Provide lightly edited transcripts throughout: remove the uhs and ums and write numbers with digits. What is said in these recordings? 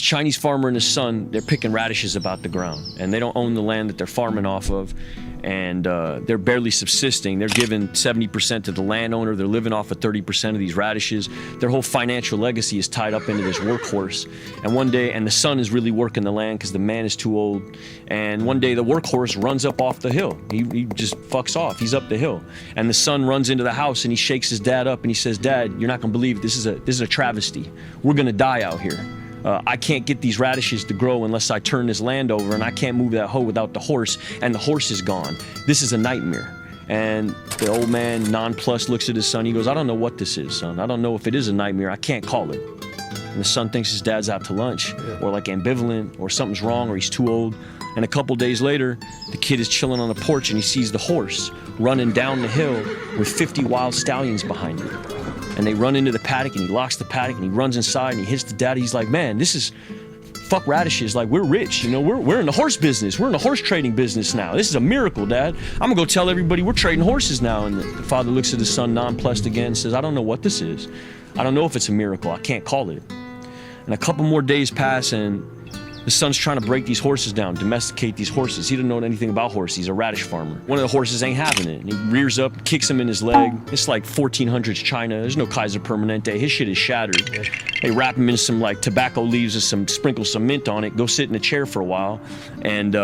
Chinese farmer and his son, they're picking radishes about the ground, and they don't own the land that they're farming off of, and they're barely subsisting. They're giving 70% to the landowner. They're living off of 30% of these radishes. Their whole financial legacy is tied up into this workhorse. And one day, and the son is really working the land because the man is too old. And one day the workhorse runs up off the hill. He just fucks off. He's up the hill. And the son runs into the house and he shakes his dad up and he says, "Dad, you're not gonna believe it. This is a travesty. We're gonna die out here. I can't get these radishes to grow unless I turn this land over, and I can't move that hoe without the horse, and the horse is gone. This is a nightmare." And the old man, nonplussed, looks at his son. He goes, "I don't know what this is, son. I don't know if it is a nightmare. I can't call it." And the son thinks his dad's out to lunch, or like ambivalent, or something's wrong, or he's too old. And a couple days later, the kid is chilling on the porch and he sees the horse running down the hill with 50 wild stallions behind him. And they run into the paddock and he locks the paddock and he runs inside and he hits the dad. He's like, "Man, this is, fuck radishes, like we're rich, you know, we're in the horse business. We're in the horse trading business now. This is a miracle, Dad. I'm gonna go tell everybody we're trading horses now." And the father looks at his son nonplussed again and says, "I don't know what this is. I don't know if it's a miracle. I can't call it." And a couple more days pass and the son's trying to break these horses down, domesticate these horses. He doesn't know anything about horses. He's a radish farmer. One of the horses ain't having it. And he rears up, kicks him in his leg. It's like 1400s China. There's no Kaiser Permanente. His shit is shattered. They wrap him in some like tobacco leaves and sprinkle some mint on it. Go sit in a chair for a while. And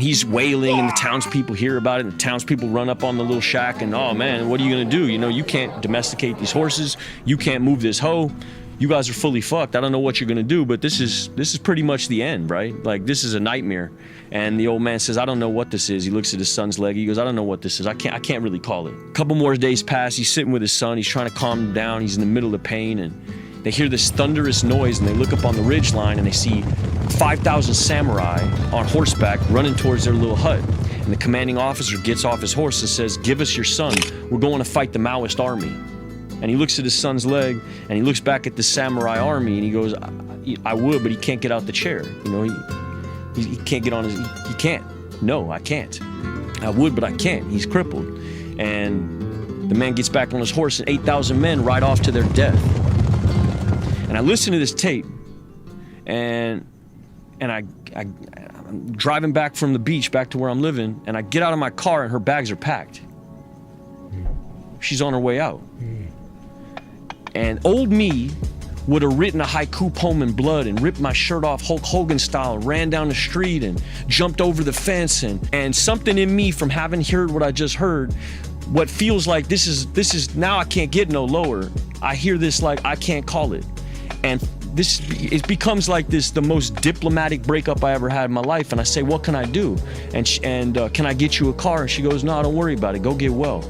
he's wailing and the townspeople hear about it. And the townspeople run up on the little shack and, "Oh man, what are you gonna do? You know, you can't domesticate these horses. You can't move this hoe. You guys are fully fucked. I don't know what you're gonna do, but this is pretty much the end, right? Like, this is a nightmare." And the old man says, "I don't know what this is." He looks at his son's leg. He goes, "I don't know what this is. I can't really call it." A couple more days pass. He's sitting with his son. He's trying to calm him down. He's in the middle of pain, and they hear this thunderous noise, and they look up on the ridge line, and they see 5,000 samurai on horseback running towards their little hut. And the commanding officer gets off his horse and says, "Give us your son. We're going to fight the Maoist army." And he looks at his son's leg, and he looks back at the samurai army, and he goes, "I would, but he can't get out the chair. You know, he can't get on his, he can't. No, I can't. I would, but I can't. He's crippled." And the man gets back on his horse, and 8,000 men ride off to their death. And I listen to this tape, and I'm driving back from the beach, back to where I'm living, and I get out of my car, and her bags are packed. She's on her way out. And old me would have written a haiku poem in blood and ripped my shirt off Hulk Hogan style, ran down the street and jumped over the fence, and something in me from having heard what I just heard, what feels like this is now I can't get no lower. I hear this like I can't call it. And it becomes like this, the most diplomatic breakup I ever had in my life. And I say, "What can I do? And can I get you a car?" And she goes, "No, don't worry about it. Go get well."